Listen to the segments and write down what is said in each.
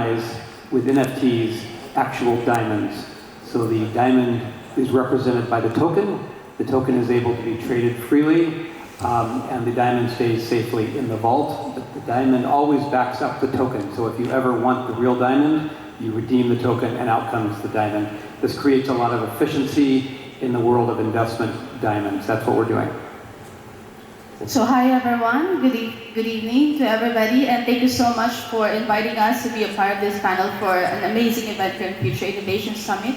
tokenize with NFTs actual diamonds. So the diamond is represented by the token. The token is able to be traded freely, and the diamond stays safely in the vault. But the diamond always backs up the token. So if you ever want the real diamond, you redeem the token and out comes the diamond. This creates a lot of efficiency in the world of investment diamonds. That's what we're doing. So hi everyone, good evening to everybody, and thank you so much for inviting us to be a part of this panel for an amazing event here in Future Innovation Summit.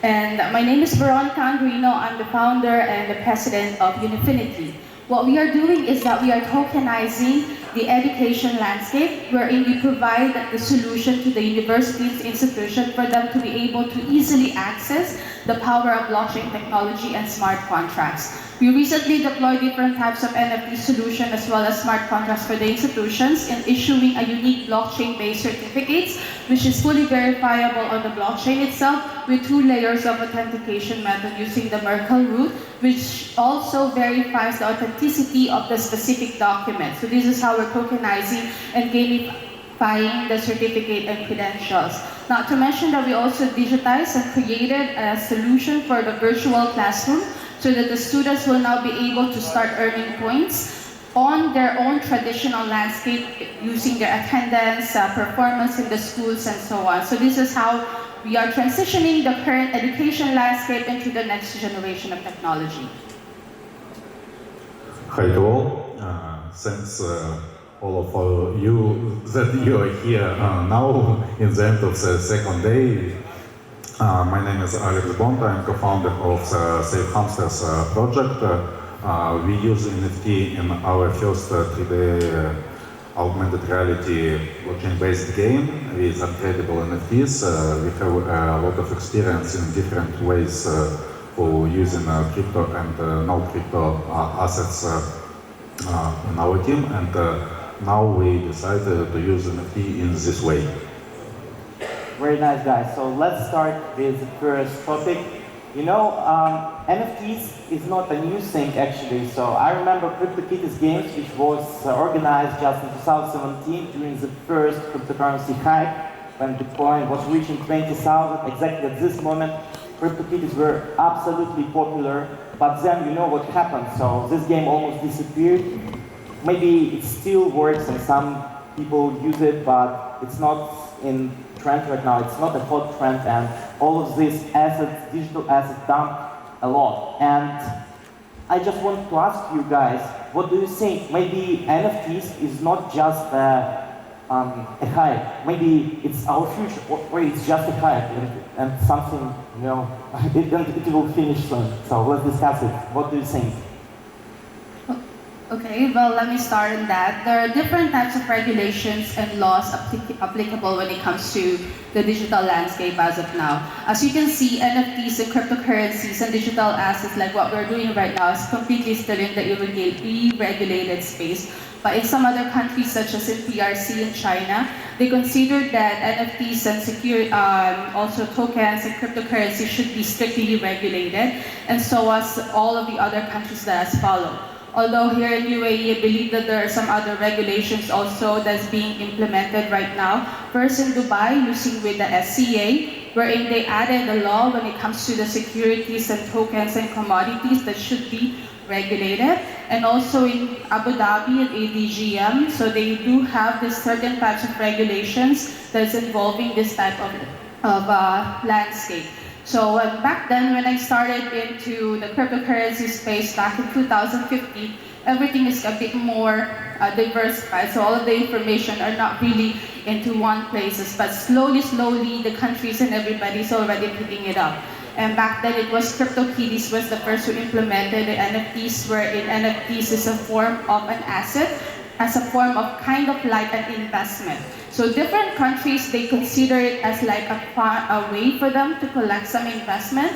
And my name is Veronica Andrino. I'm the founder and the president of Unifinity. What we are doing is that we are tokenizing the education landscape, wherein we provide the solution to the universities, institutions, for them to be able to easily access the power of blockchain technology and smart contracts. We recently deployed different types of NFT solution as well as smart contracts for the institutions in issuing a unique blockchain-based certificates, which is fully verifiable on the blockchain itself with 2 layers of authentication method using the Merkle root, which also verifies the authenticity of the specific document. So this is how we're tokenizing and gamifying the certificate and credentials. Not to mention that we also digitized and created a solution for the virtual classroom so that the students will now be able to start earning points on their own traditional landscape using their attendance, performance in the schools, and so on. So this is how we are transitioning the current education landscape into the next generation of technology. Hi to all. Thanks all of you that you are here now in the end of the second day. My name is Alex Bond. I'm co-founder of the Safe Hamsters project. We use NFT in our first 3D augmented reality blockchain-based game with untradeable NFTs. We have a lot of experience in different ways for using crypto and non-crypto assets in our team, and now we decided to use NFT in this way. Very nice, guys. So let's start with the first topic. You know, NFTs is not a new thing actually. So I remember CryptoKitties games, which was organized just in 2017 during the first cryptocurrency hype, when Bitcoin was reaching 20,000. Exactly at this moment, CryptoKitties were absolutely popular. But then you know what happened. So this game almost disappeared. Maybe it still works and some people use it, but it's not in trend right now. It's not a hot trend, and all of these assets, digital assets, dump a lot. And I just want to ask you guys, what do you think? Maybe NFTs is not just a hype. Maybe it's our future, or it's just a hype and something, you know, it will finish soon. So let's discuss it. What do you think? Okay, well, let me start on that. There are different types of regulations and laws applicable when it comes to the digital landscape as of now. As you can see, NFTs and cryptocurrencies and digital assets like what we're doing right now is completely still in the irregulated space. But in some other countries, such as in PRC in China, they consider that NFTs and also tokens and cryptocurrencies should be strictly regulated, and so as all of the other countries that has followed. Although here in UAE, I believe that there are some other regulations also that's being implemented right now. First in Dubai, using with the SCA, wherein they added a law when it comes to the securities and tokens and commodities that should be regulated. And also in Abu Dhabi and ADGM, so they do have this certain types of regulations that's involving this type of landscape. So back then, when I started into the cryptocurrency space back in 2015, everything is a bit more diversified. So all of the information are not really into one places, but slowly, the countries and everybody's already picking it up. And back then, it was CryptoKitties was the first who implemented the NFTs, wherein NFTs is a form of an asset, as a form of kind of like an investment. So different countries, they consider it as like a way for them to collect some investment.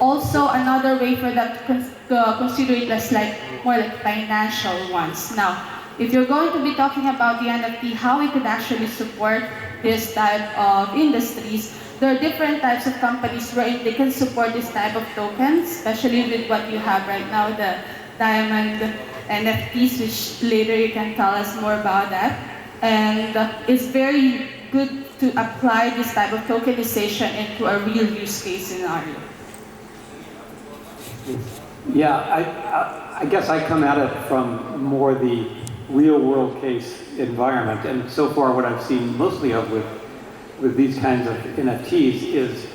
Also another way for them to consider it as like more like financial ones. Now, if you're going to be talking about the NFT, how we could actually support this type of industries, there are different types of companies where they can support this type of tokens, especially with what you have right now, the diamond NFTs, which later you can tell us more about that. And it's very good to apply this type of tokenization into a real use case scenario? Yeah, I guess I come at it from more the real world case environment, and so far what I've seen mostly of with these kinds of NFTs is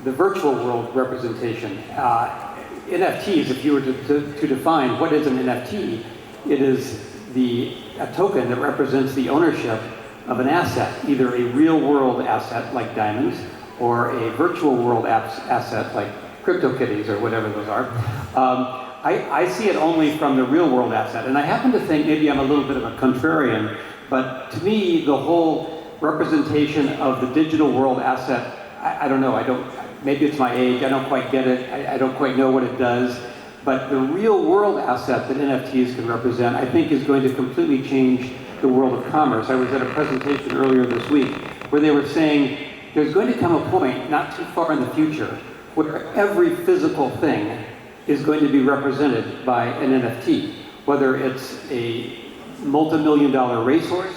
the virtual world representation. NFTs, if you were to define what is an NFT, it is a token that represents the ownership of an asset, either a real world asset like diamonds or a virtual world asset like CryptoKitties or whatever those are. I see it only from the real world asset, and I happen to think maybe I'm a little bit of a contrarian, but to me the whole representation of the digital world asset, I don't know, maybe it's my age, I don't quite get it, I don't quite know what it does, but the real world asset that NFTs can represent, I think is going to completely change the world of commerce. I was at a presentation earlier this week where they were saying there's going to come a point, not too far in the future, where every physical thing is going to be represented by an NFT, whether it's a multi-million-dollar racehorse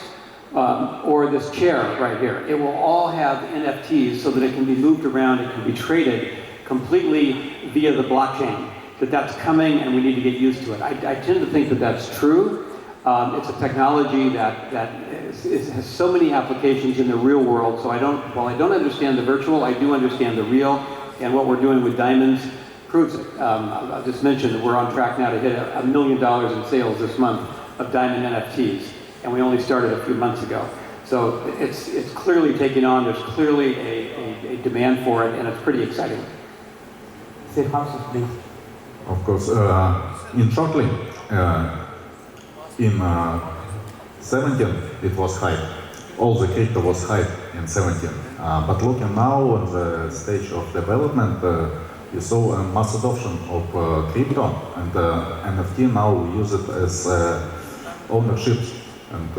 or this chair right here. It will all have NFTs so that it can be moved around, it can be traded completely via the blockchain. That's coming and we need to get used to it. I tend to think that that's true. It's a technology that has so many applications in the real world, so while I don't understand the virtual, I do understand the real. And what we're doing with diamonds proves it. I'll just mention that we're on track now to hit $1 million in sales this month of diamond NFTs, and we only started a few months ago. So it's clearly taking on. There's clearly a demand for it, and it's pretty exciting. Say Hamsus, please. Of course, in shortly, in 17 it was high. All the crypto was high in 17. But looking now on the stage of development, you saw a mass adoption of crypto, and NFT now use it as ownership, and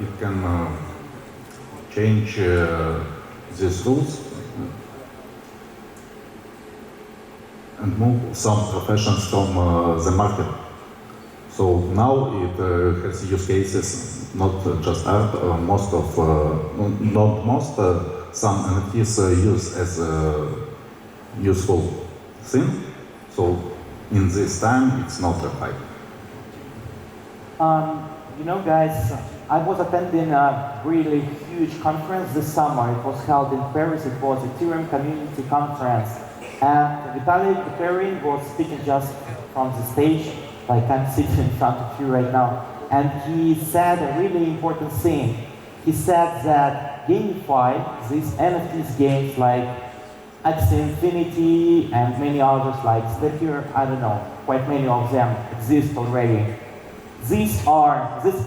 it can change these rules and move some professions from the market. So now it has use cases, not just art, some NFTs use as a useful thing. So in this time, it's not a hype. You know, guys, I was attending a really huge conference this summer. It was held in Paris. It was Ethereum Community Conference. And Vitalik Buterin was speaking just from the stage, like I'm sitting in front of you right now. And he said a really important thing. He said that gamify these NFTs games like Axie Infinity and many others like Stephere, I don't know, quite many of them exist already. These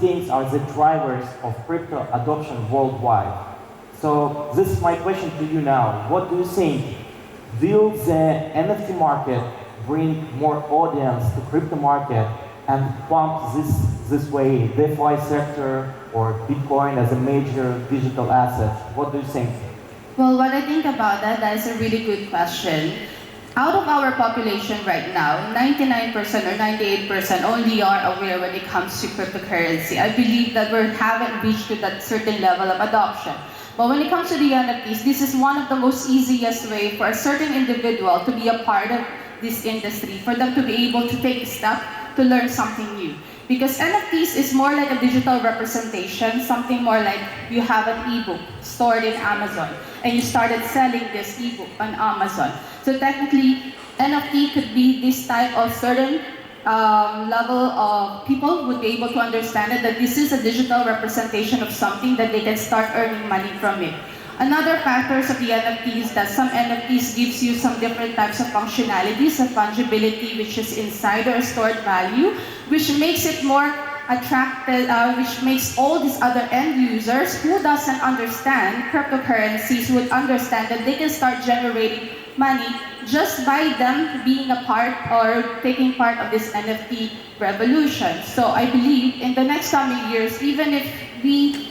games are the drivers of crypto adoption worldwide. So this is my question to you now. What do you think? Will the NFT market bring more audience to crypto market and pump this way DeFi sector or Bitcoin as a major digital asset? What do you think? Well, what I think about that is a really good question. Out of our population right now, 99% or 98% only are aware when it comes to cryptocurrency. I believe that we haven't reached to that certain level of adoption. But when it comes to the NFTs, this is one of the most easiest way for a certain individual to be a part of this industry, for them to be able to take a step to learn something new. Because NFTs is more like a digital representation, something more like you have an ebook stored in Amazon, and you started selling this ebook on Amazon. So technically, NFT could be this type of certain level of people would be able to understand it, that this is a digital representation of something that they can start earning money from it. Another factors of the NFT is that some NFTs gives you some different types of functionalities, of fungibility, which is inside or stored value, which makes it more attractive, which makes all these other end users who doesn't understand cryptocurrencies would understand that they can start generating money just by them being a part or taking part of this NFT revolution. So I believe in the next coming years, even if we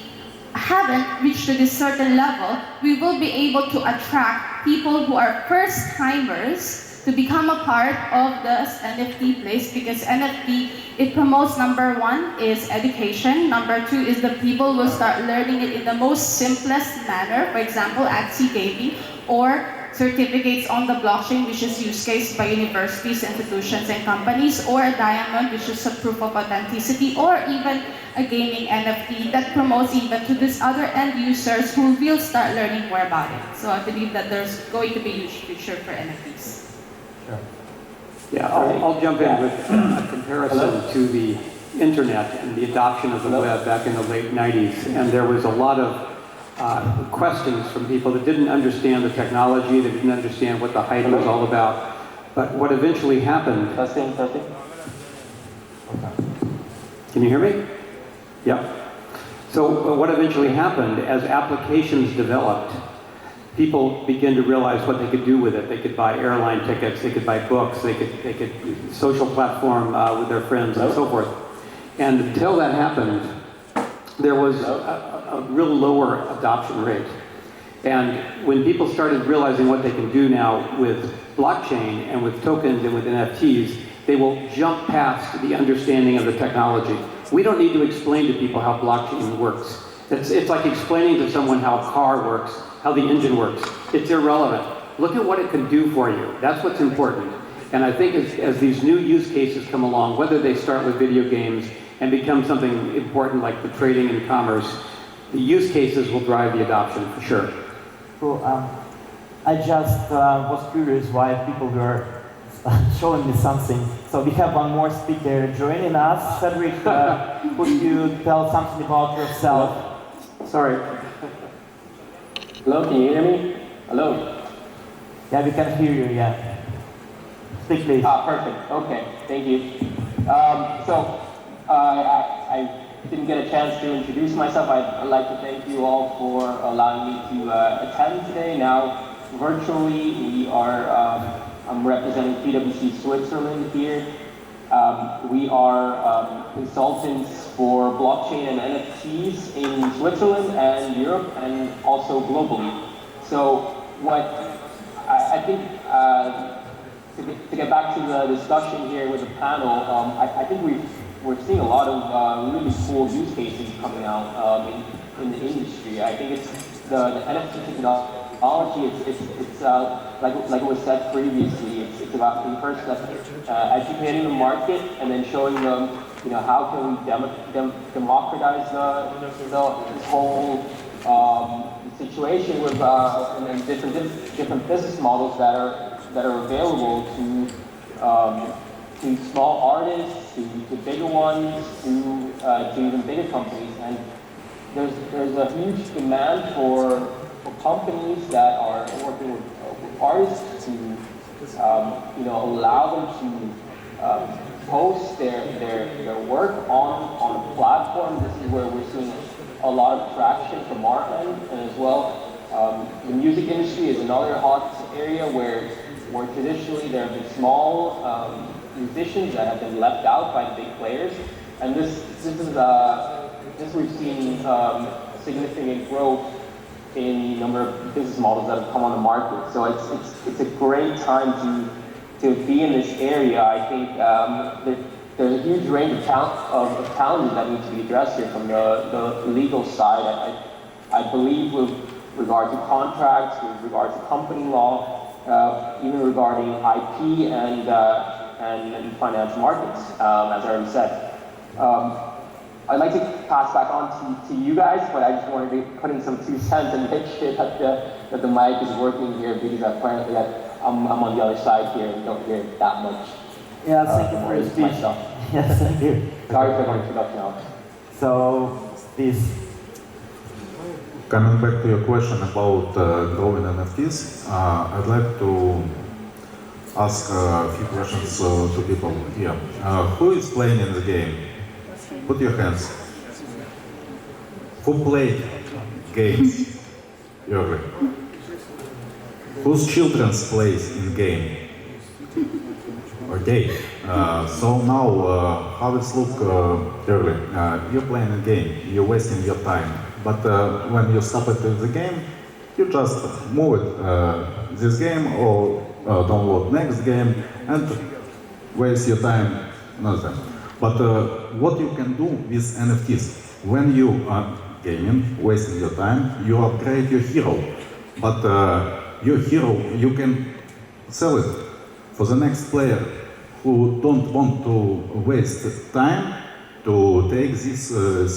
haven't reached to this certain level, we will be able to attract people who are first-timers to become a part of this NFT place, because NFT It promotes, number one, is education. Number two is the people will start learning it in the most simplest manner. For example, at gaming or certificates on the blockchain, which is use case by universities, institutions, and companies, or a diamond, which is a proof of authenticity, or even a gaming NFT that promotes even to these other end users who will start learning more about it. So I believe that there's going to be a huge future for NFTs. Sure. Yeah, I'll jump in with a comparison to the internet and the adoption of the web back in the late 90s. And there was a lot of questions from people that didn't understand the technology, that didn't understand what the hype was all about. But what eventually happened... Testing. Okay. Can you hear me? Yep. So what eventually happened, as applications developed, people began to realize what they could do with it. They could buy airline tickets, they could buy books, they could social platform with their friends and so forth. And until that happened, there was a real lower adoption rate. And when people started realizing what they can do now with blockchain and with tokens and with NFTs, they will jump past the understanding of the technology. We don't need to explain to people how blockchain works. It's like explaining to someone how a car works, how the engine works. It's irrelevant. Look at what it can do for you. That's what's important. And I think as these new use cases come along, whether they start with video games and become something important like the trading and commerce, the use cases will drive the adoption for sure. Cool. I just was curious why people were showing me something. So we have one more speaker joining us. Cedric, could you tell something about yourself? Sorry. Hello, can you hear me? Hello? Yeah, we can hear you, yeah. Speak, please. Perfect. Okay, thank you. I didn't get a chance to introduce myself. I'd like to thank you all for allowing me to attend today. Now, virtually, I'm representing PwC Switzerland here. We are consultants for blockchain and NFTs in Switzerland and Europe and also globally. So what I think, to get back to the discussion here with the panel, I think we're seeing a lot of really cool use cases coming out in the industry. I think it's the NFT technology. It's like it was said previously. It's about first educating the market and then showing them, how can we democratize this whole situation with and different business models that are available to small artists, to bigger ones, to even bigger companies. And there's a huge demand for companies that are working with artists to allow them to post their work on a platform. This is where we're seeing a lot of traction from our end, and as well, the music industry is another hot area where traditionally there have been small musicians that have been left out by the big players, and this we've seen significant growth in the number of business models that have come on the market. So it's a great time to be in this area. I think there's a huge range of challenges that need to be addressed here from the legal side. I believe with regard to contracts, with regard to company law, even regarding IP and financial markets, as I already said. I'd like to pass back on to you guys, but I just wanted to put in some 2 cents and make sure that the mic is working here, because apparently I'm on the other side here and don't hear that much. Yeah, thank you for your speech. Yes, thank you. Sorry for my introduction, Alex. So, please. Coming back to your question about growing NFTs, I'd like to ask a few questions to people here. Who is playing in the game? Put your hands. Who played games early? Whose children plays in game? Okay. So now, how it's look early? You're playing a game. You're wasting your time. But when you stop it in the game, you just move it this game or download next game and waste your time. Another. But what you can do with NFTs? When you are gaming, wasting your time, you upgrade your hero. But your hero, you can sell it for the next player who don't want to waste time to take this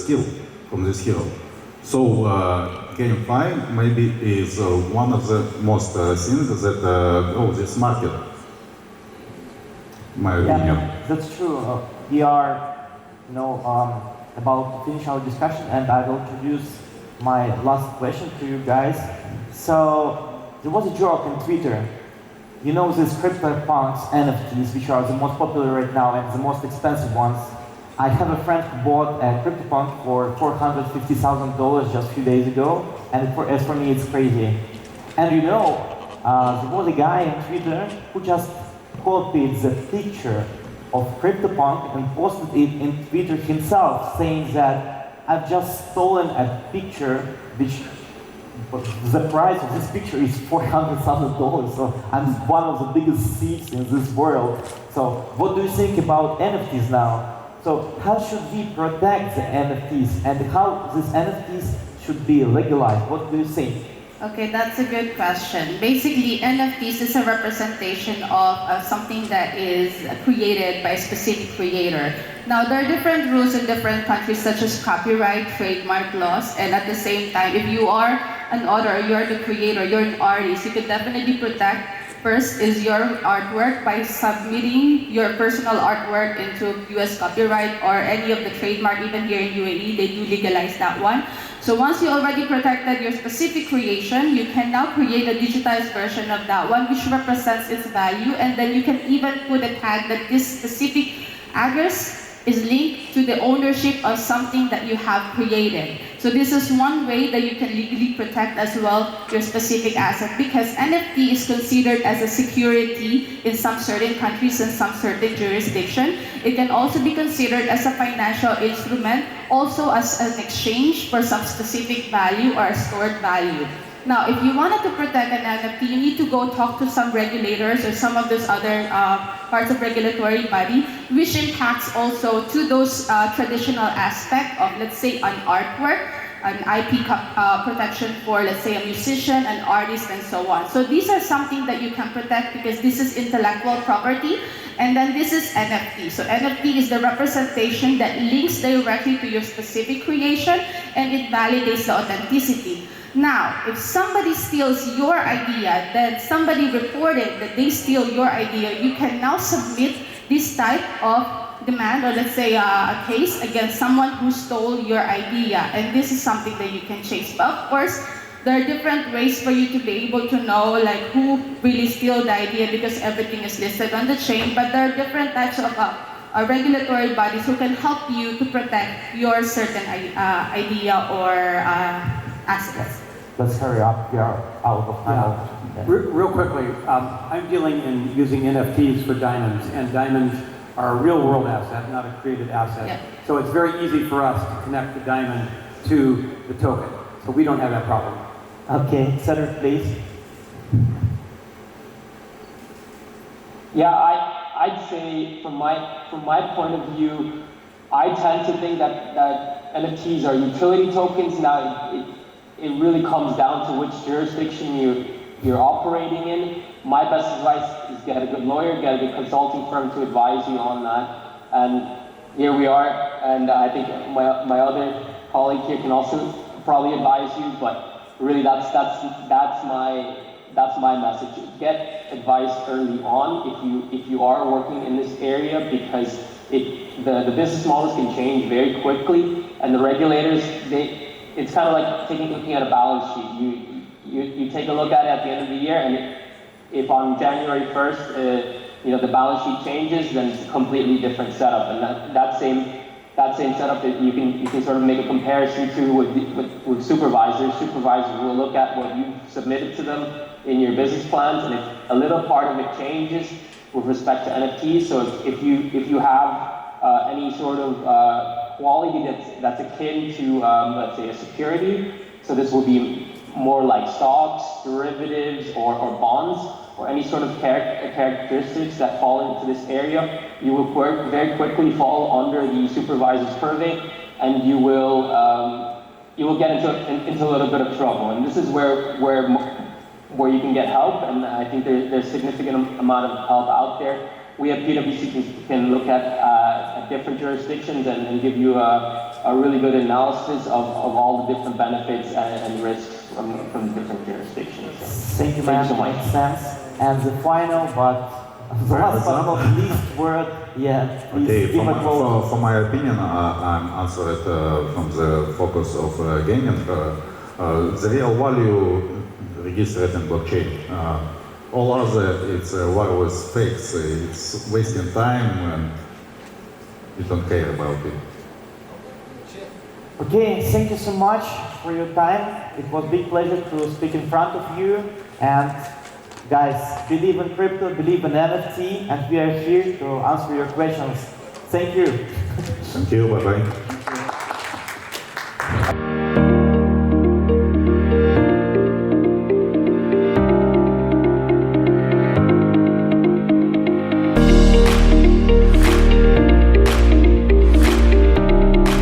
skill from this hero. So GameFi maybe is one of the most things that grow this market. My opinion. Yeah, that's true. We are, about to finish our discussion, and I will introduce my last question to you guys. So there was a joke on Twitter. You know these CryptoPunks NFTs, which are the most popular right now and the most expensive ones. I have a friend who bought a CryptoPunk for $450,000 just a few days ago, and as for me, it's crazy. And there was a guy on Twitter who just copied the picture of CryptoPunk and posted it in Twitter himself, saying that I've just stolen a picture which the price of this picture is $400,000, so I'm one of the biggest thieves in this world. So what do you think about NFTs now? So how should we protect the NFTs and how these NFTs should be legalized? What do you think? Okay, that's a good question. Basically, NFTs is a representation of something that is created by a specific creator. Now, there are different rules in different countries, such as copyright, trademark laws, and at the same time, if you are an author, you're the creator, you're an artist, you can definitely protect. First is your artwork by submitting your personal artwork into US copyright or any of the trademark, even here in UAE, they do legalize that one. So once you already protected your specific creation, you can now create a digitized version of that one which represents its value, and then you can even put a tag that this specific address is linked to the ownership of something that you have created. So this is one way that you can legally protect as well your specific asset, because NFT is considered as a security in some certain countries and some certain jurisdiction. It can also be considered as a financial instrument, also as an exchange for some specific value or a stored value. Now, if you wanted to protect an NFT, you need to go talk to some regulators or some of those other parts of regulatory body, which impacts also to those traditional aspect of, let's say, an artwork, an IP protection for, let's say, a musician, an artist, and so on. So these are something that you can protect because this is intellectual property. And then this is NFT. So NFT is the representation that links directly to your specific creation, and it validates the authenticity. Now, if somebody steals your idea, then somebody reported that they steal your idea, you can now submit this type of demand, or let's say a case against someone who stole your idea. And this is something that you can chase. But of course, there are different ways for you to be able to know like who really stole the idea, because everything is listed on the chain. But there are different types of regulatory bodies who can help you to protect your certain idea or assets. Let's hurry up, we are out of time. Yeah. Real quickly, I'm dealing in using NFTs for diamonds, and diamonds are a real world asset, not a created asset. Yeah. So it's very easy for us to connect the diamond to the token. So we don't have that problem. Okay, Cedric, please. Yeah, I'd say from my point of view, I tend to think that NFTs are utility tokens. Now, it really comes down to which jurisdiction you're operating in. My best advice is get a good lawyer, get a good consulting firm to advise you on that. And here we are, and I think my other colleague here can also probably advise you. But really, that's my message. Get advice early on if you are working in this area, because the business models can change very quickly, and the regulators it's kind of like looking at a balance sheet. You take a look at it at the end of the year, and if on January 1st, the balance sheet changes, then it's a completely different setup. And that same setup that you can sort of make a comparison to with supervisors. Supervisors will look at what you've submitted to them in your business plans, and if a little part of it changes with respect to NFTs, so if you have any sort of quality that's akin to, let's say, a security. So this will be more like stocks, derivatives, or bonds. or any sort of characteristics that fall into this area, you will very quickly fall under the supervisor's purvey, and you will get into a little bit of trouble. And this is where you can get help, and I think there's significant amount of help out there. We at PwC can look at different jurisdictions and give you a really good analysis of all the different benefits and risks from different jurisdictions. Thank you, man. so much. Makes sense. And the final, but last but not least word, please Okay, give a quote. for my opinion, I'm answered from the focus of gaming. The real value registered in blockchain. All other, it's wireless fakes. It's wasting time and you don't care about it. Okay, thank you so much for your time. It was a big pleasure to speak in front of you. And guys, believe in crypto, believe in NFT, and we are here to answer your questions. Thank you. Thank you, bye-bye.